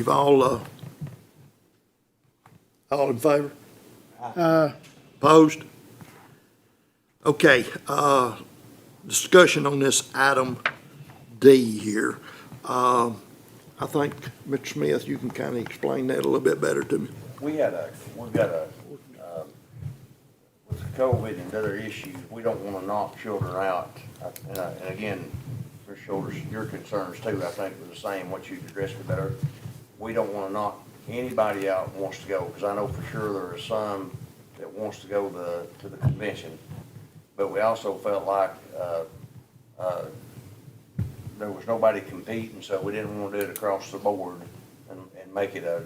You've all in favor? Opposed? Okay, discussion on this item D here. I think, Mr. Smith, you can kind of explain that a little bit better to me. We've got a, with COVID and other issues, we don't want to knock children out. And again, Mr. Shoulders, your concerns too, I think, were the same, what you addressed it better. We don't want to knock anybody out that wants to go, because I know for sure there are some that wants to go to the convention. But we also felt like, there was nobody competing, so we didn't want to do it across the board and make it a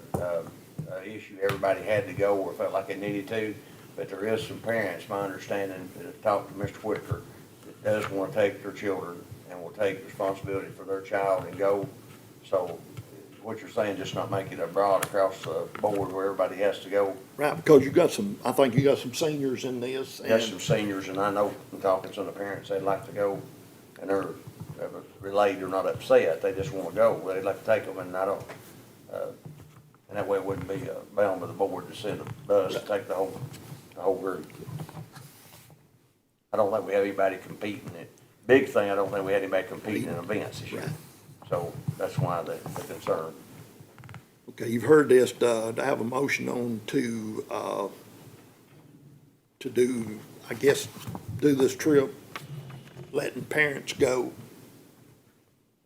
issue. Everybody had to go or felt like they needed to. But there is some parents, my understanding, that have talked to Mr. Whitaker, that does want to take their children and will take responsibility for their child and go. So what you're saying, just not make it a broad across the board where everybody has to go. Right, because you got some, I think you got some seniors in this. Got some seniors, and I know from talking to some of the parents, they'd like to go, and they're relayed, they're not upset, they just want to go. They'd like to take them, and I don't, and that way it wouldn't be bound by the board to send us to take the whole group. I don't think we have anybody competing. Big thing, I don't think we had anybody competing in events this year. Right. So that's why the concern. Okay, you've heard this, to have a motion on to do, I guess, do this trip, letting parents go.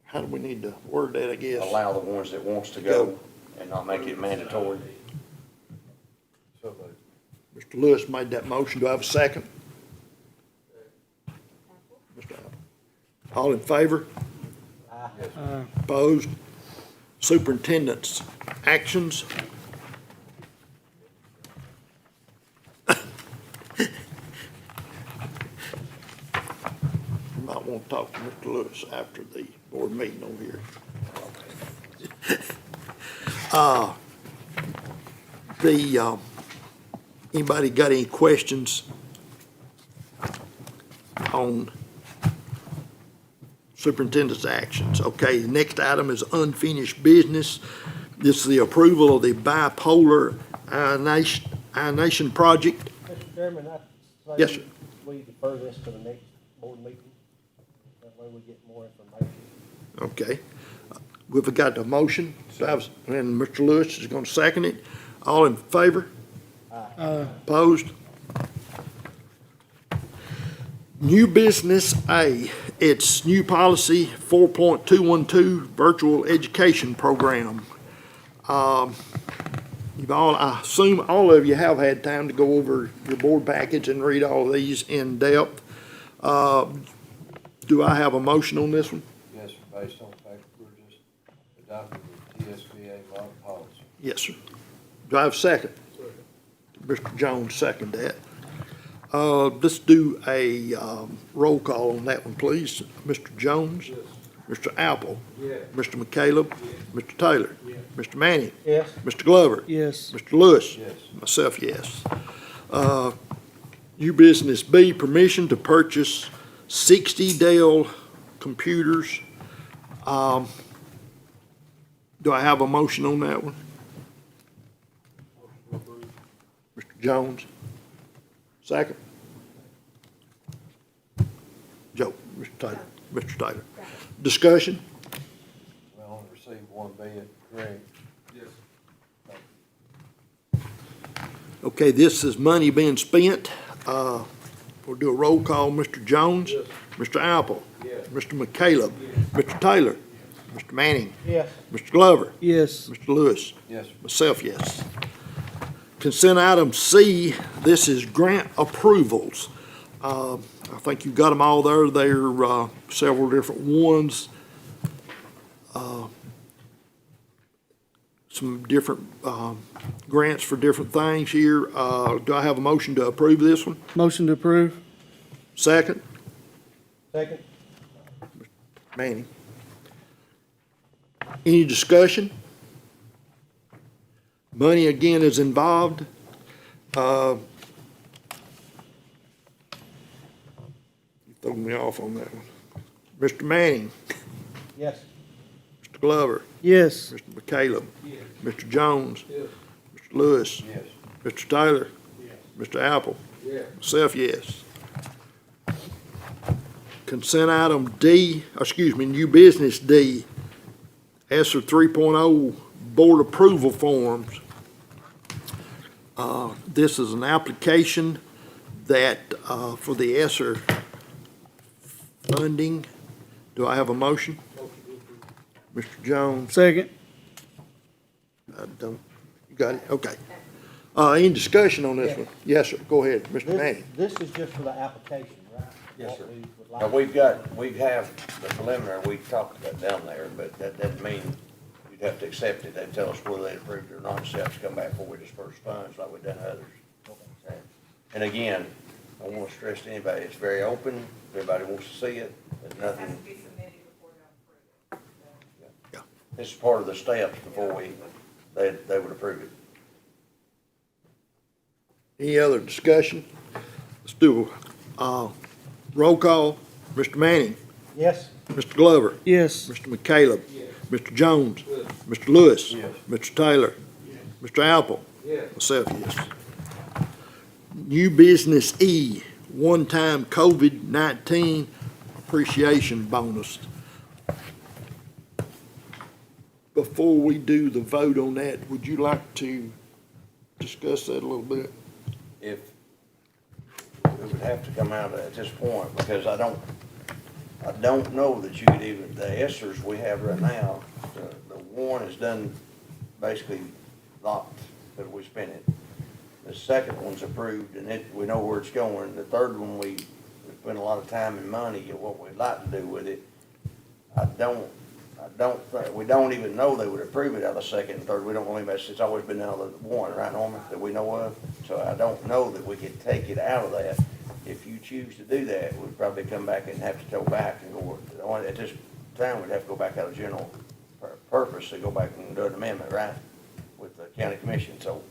How do we need to word that, I guess? Allow the ones that wants to go and not make it mandatory. Mr. Lewis made that motion. Do I have a second? Mr. Apple. All in favor? Opposed? Superintendent's actions. You might want to talk to Mr. Lewis after the board meeting over here. Anybody got any questions on superintendent's actions? Okay, the next item is unfinished business. This is the approval of the bipolar ionization project. Mr. Chairman, I say Yes, sir. we defer this to the next board meeting. That way we get more information. Okay. We've got the motion, and Mr. Lewis is going to second it. All in favor? Opposed? New business A, it's new policy 4.212, virtual education program. You've all, I assume all of you have had time to go over your board package and read all of these in depth. Do I have a motion on this one? Yes, sir, based on the fact that we're just adopting the TSBA law policy. Yes, sir. Do I have a second? Mr. Jones, second that. Let's do a roll call on that one, please. Mr. Jones? Yes. Mr. Apple? Yes. Mr. McCaleb? Yes. Mr. Taylor? Yes. Mr. Manning? Yes. Mr. Glover? Yes. Mr. Lewis? Yes. Myself, yes. New business B, permission to purchase 60 Dell computers. Do I have a motion on that one? Mr. Jones? Second? Joe, Mr. Taylor, Mr. Taylor. Discussion? We only received one bid, correct? Okay, this is money being spent. We'll do a roll call. Mr. Jones? Yes. Mr. Apple? Yes. Mr. McCaleb? Yes. Mr. Taylor? Mr. Manning? Yes. Mr. Glover? Yes. Mr. Lewis? Yes, sir. Myself, yes. Consent item C, this is grant approvals. I think you've got them all there. There are several different ones. Some different grants for different things here. Do I have a motion to approve this one? Motion to approve. Second? Second. Manning. Any discussion? Money again is involved. You threw me off on that one. Mr. Manning, Yes. Mr. Mr. Glover, Yes. Mr. McCaleb, Mr. Jones, Mr. Lewis, Yes. Mr. Taylor, Mr. Apple, myself, yes. Consent item D, new business D, ESER 3.0 board approval forms. This is an application that, for the ESER funding. Do I have a motion? Mr. Jones? Second. I don't, you got it? Okay. Any discussion on this one? Yes, sir. Go ahead, Mr. Manning. This is just for the application, right? Yes, sir. What we would Now, like- we have the preliminary, we talked about down there, but that doesn't mean you'd have to accept it. They'd tell us whether they approved it or not, so you have to come back before we disperse funds like we've done others. And again, I want to stress to anybody, it's very open, everybody wants to see it, there's It has nothing, to be submitted before they'll approve it. this is part of the steps before they would approve it. Any other discussion? Let's do, roll call. Mr. Manning, Yes, Mr. Glover, Yes. Mr. McCaleb, Mr. Jones, Mr. Lewis, Yes. Mr. Taylor, Mr. Apple, myself, yes. New business E, one-time COVID-19 appreciation bonus. Before we do the vote on that, would you like to discuss that a little bit? If, it would have to come out at this point, because I don't know that you could even, the ESSERs we have right now, the one is done, basically locked, that we spent it. The second one's approved, and we know where it's going. The third one, we spent a lot of time and money at what we'd like to do with it. I don't think, we don't even know they would approve it out of the second and third. We don't believe it's always been out of the one, right, Norman, that we know of? So I don't know that we could take it out of that. If you choose to do that, we'd probably come back and have to go back and go, at this time, we'd have to go back out of general purpose to go back and do an amendment, right, with the county commission. So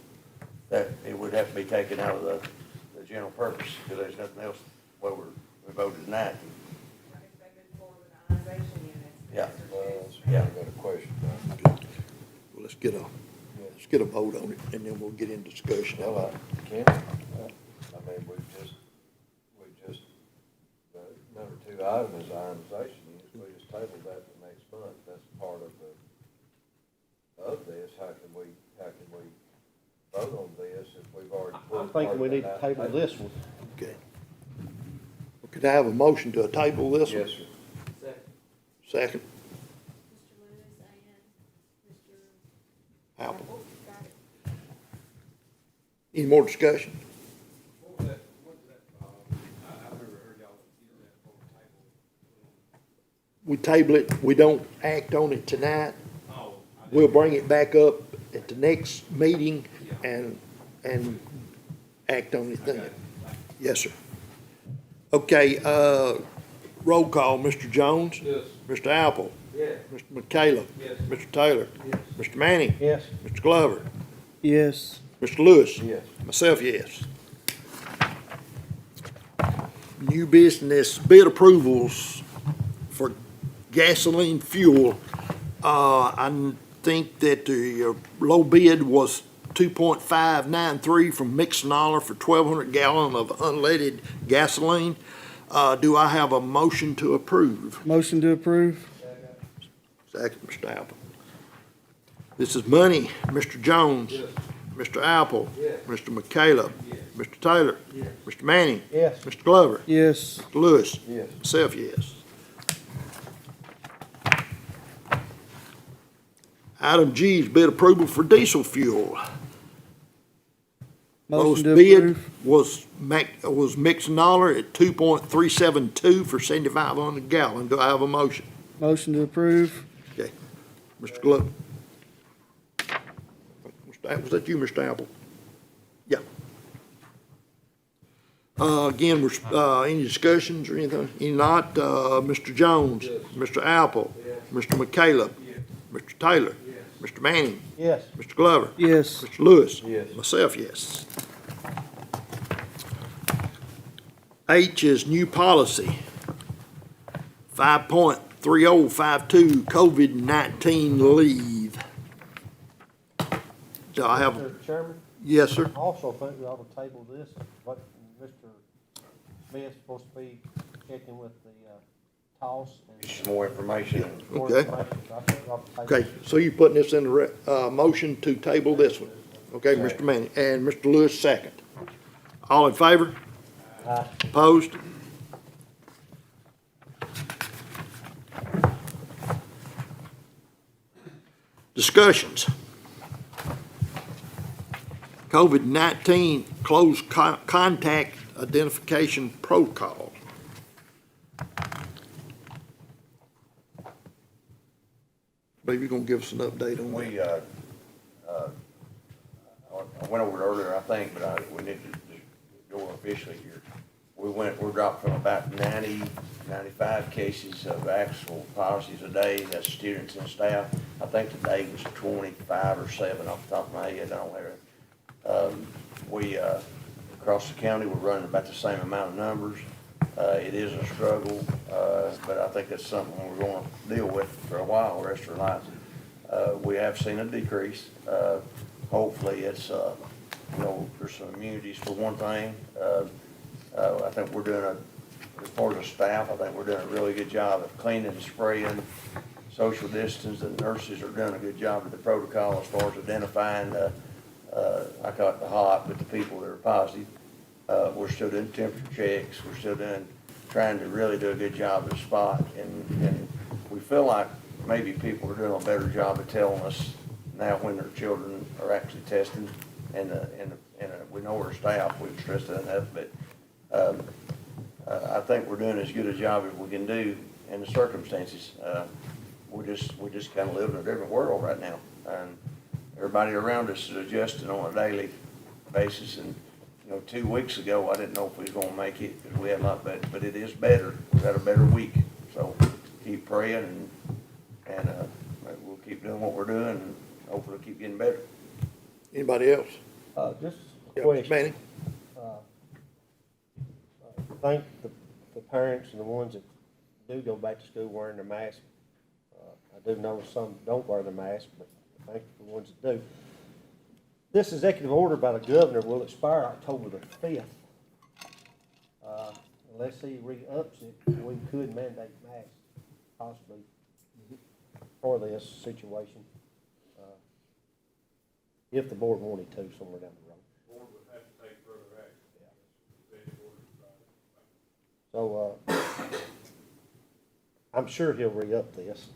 that, it would have to be taken out of the general purpose, because there's nothing else, we voted tonight. Not expected for the ionization units. Yeah. Yeah, I got a question. now. Well, let's get a vote on it, and then we'll get into discussion. Well, Ken, I mean, we just, the number 2 item is ionization units. We just tabled that to next month. That's part of this. How can we vote on this if we've already? I'm thinking we need to table this one. Okay. Could I have a motion to table this one? Yes, sir. Second, Mr. Lewis and Mr. Apple. Got it. Any more discussion? What was that, I never heard y'all, We table it, we don't act on it tonight. oh, We'll bring it back up at the next meeting and act on it then. Yes, sir. Okay, roll call, Mr. Jones? Yes. Mr. Apple? Yes. Mr. McCallum? Yes. Mr. Taylor? Yes. Mr. Manning? Yes, Mr. Glover? Yes. Mr. Lewis? Yes. Myself, yes. New business bid approvals for gasoline fuel. I think that the low bid was 2.593 from Mixnoller for 1,200 gallon of unleaded gasoline. Do I have a motion to approve? Motion to approve? Second, Mr. Apple. This is money. Mr. Jones? Yes. Mr. Apple? Yes. Mr. McCallum? Yes. Mr. Taylor? Yes. Mr. Manning? yes, Mr. Glover? Yes. Mr. Lewis? Yes. Myself, yes. Item G is bid approval for diesel fuel. Lowest Motion to bid approve? was Mixnoller at 2.372 for 7,500 gallon. Do I have a motion? Motion to approve? Okay. Mr. Glover? Was that you, Mr. Apple? Yeah. Again, any discussions or anything? Any not? Mr. Jones? Yes. Mr. Apple? Yes. Mr. McCallum? Yes. Mr. Taylor? Yes. Mr. Manning? yes, Mr. Glover? Yes. Mr. Lewis? Yes. Myself, yes. H is new policy. 5.0 3052, COVID-19 leave. Do I have, Mr. Chairman, yes, sir? I also think we ought to table this, but Mr. Smith's supposed to be checking with the, toss and. Some more information. more Okay. information. So I think we ought to table Okay, this. so you putting this in the, motion to table this one? Okay, Mr. Manning, and Mr. Lewis second. All in favor? Opposed? Discussions. COVID-19 close contact identification protocol. Baby, you gonna give us an update on that? We, I went over it earlier, I think, but we need to just go officially here. We're dropped from about 90, 95 cases of actual policies a day, that's students and staff. I think today was 25 or 7 off the top of my head, I don't have it. We, across the county, we're running about the same amount of numbers. It is a struggle, but I think that's something we're gonna deal with for a while, the rest of our lives. We have seen a decrease. Hopefully it's, there's some immunities for one thing. I think we're doing as far as the staff, I think we're doing a really good job of cleaning and spraying, social distance. The nurses are doing a good job of the protocol as far as identifying, I call it the hot, but the people that are positive. We're still doing temperature checks, we're still trying to really do a good job of the spot, and we feel like maybe people are doing a better job of telling us now when their children are actually testing, and we know our staff, we've stressed that enough, but, I think we're doing as good a job as we can do in the circumstances. We're just kind of living in a different world right now, and everybody around us is adjusting on a daily basis, and 2 weeks ago, I didn't know if we was gonna make it, because we had not, but it is better. We've had a better week, so keep praying, and we'll keep doing what we're doing, and hopefully keep getting better. Anybody else? Just Yeah, a Mr. question. Manning? Thank the parents and the ones that do go back to school wearing their mask. I do know some don't wear their mask, but thank the ones that do. This executive order by the governor will expire October the 5th. Unless he re-ups it, we could mandate masks possibly for this situation, if the board wanted to somewhere down the road. Board would have to take further action. So, I'm sure he'll re-up this,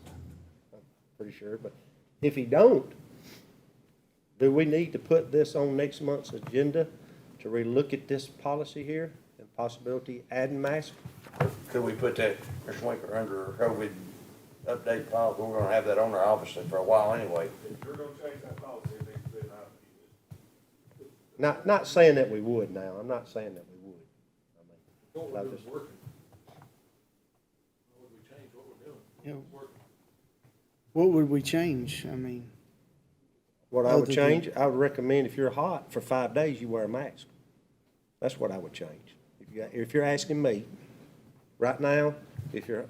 I'm pretty sure, but if he don't, do we need to put this on next month's agenda to relook at this policy here and possibility adding masks? Could we put that, Mr. Winker, under our COVID update policy? We're gonna have that on there obviously for a while anyway. If you're gonna change that policy, it needs to be an item. Not saying that we would now, I'm not saying that we would. What I we're just- doing is working. What would we change what we're doing? Yeah. It's working. What would we change? I mean, What I would Other than- change, I would recommend if you're hot for 5 days, you wear a mask. That's what I would change. If you're asking me, right now, if you're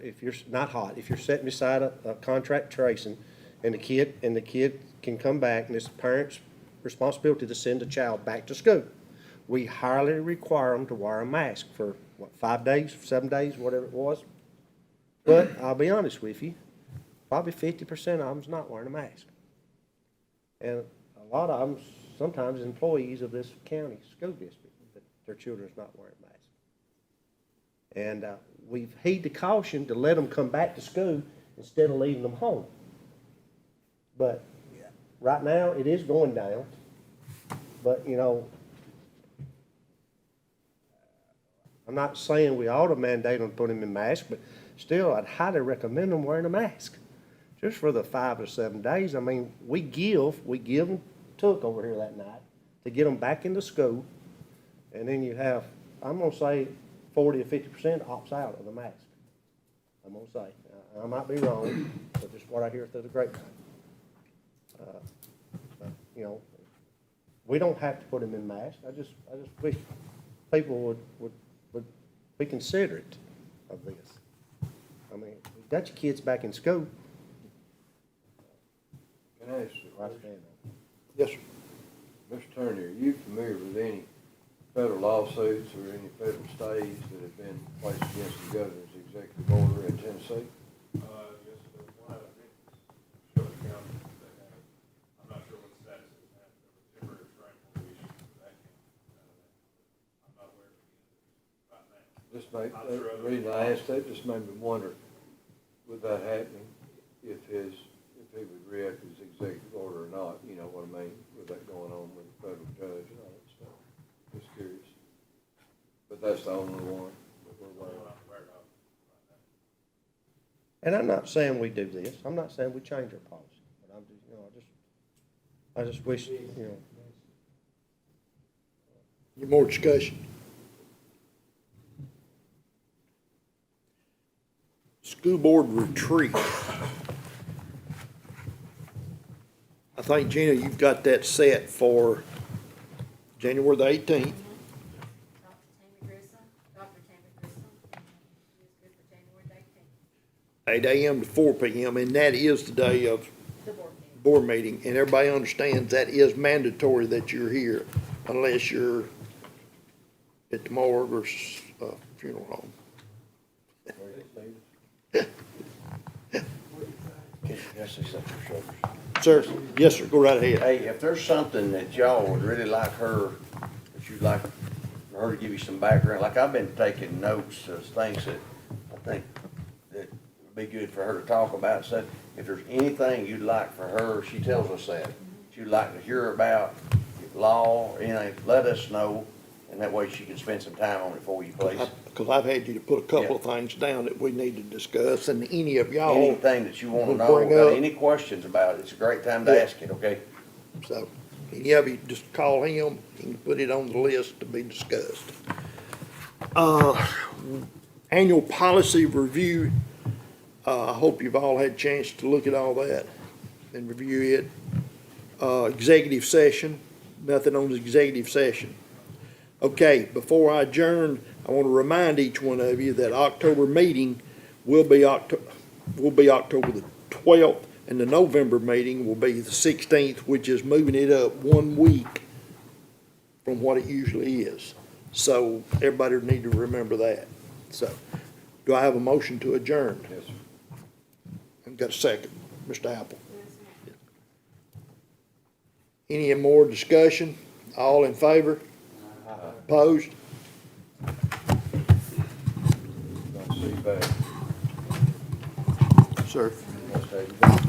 not hot, if you're sitting beside a contract tracing, and the kid can come back, and it's the parent's responsibility to send the child back to school, we highly require them to wear a mask for, 5 days, 7 days, whatever it was. But I'll be honest with you, probably 50% of them's not wearing a mask. And a lot of them, sometimes employees of this county school district, that their children's not wearing masks. And we've heeded the caution to let them come back to school instead of leaving them home. But right now, it is going down. But, I'm not saying we ought to mandate them to put them in masks, but still, I'd highly recommend them wearing a mask. Just for the 5 or 7 days. I mean, we give and took over here that night to get them back into school. And then you have, I'm gonna say 40 or 50% opts out of the mask. I'm gonna say, I might be wrong, but just what I hear through the grapevine. We don't have to put them in masks. I just wish people would be considerate of this. I mean, we got your kids back in school. Can I ask you a question? Yes, sir. Mr. Turner, are you familiar with any federal lawsuits or any federal stays that have been placed against the governor's executive order in Tennessee? Yes, the one out of Memphis, Shelby County, they have, I'm not sure what the status is now, there was temporary restraining order issued for that county. I'm not aware of any right now. Just make, I'm sure the other reason I asked that just made me wonder, with that happening, if he would re-up his executive order or not, you know what I mean, with that going on with the federal judge and all that stuff. Just curious. But that's the only one that we're aware of. I'm aware of right now. And I'm not saying we do this, I'm not saying we change our policy, but I'm just, you know, I just wish, you know, Any more discussion? School board retreat. I think, Gina, you've got that set for January the 18th. Dr. Tammy Grissom, she is good for January the 18th, 8 a.m. to 4 p.m., and that is the day of the board meeting. board meeting, and everybody understands that is mandatory that you're here unless you're at the morgue or funeral home. Can I say something, Shoulders? Sir, yes, sir, go right ahead. Hey, if there's something that y'all would really like her, that you'd like for her to give you some background, like I've been taking notes of things that I think that would be good for her to talk about, so if there's anything you'd like for her, she tells us that, you'd like to hear about, law, or anything, let us know, and that way she can spend some time on it for you, please. Because I've had you to put a couple of things down that we need to discuss, and any of y'all, Anything that you wanna We'll know, bring got up- any questions about it, it's a great time to Yeah. ask it, okay? so, any of you, just call him, he can put it on the list to be discussed. Annual policy review, I hope you've all had a chance to look at all that and review it. Executive session, nothing on the executive session. Okay, before I adjourn, I want to remind each one of you that October meeting will be October the 12th, and the November meeting will be the 16th, which is moving it up 1 week from what it usually is. So everybody need to remember that. So, do I have a motion to adjourn? Yes, sir. I've got a second. Mr. Apple. Yes, ma'am. Any more discussion? All in favor? Opposed? Don't see you back. Sir. Must have you back.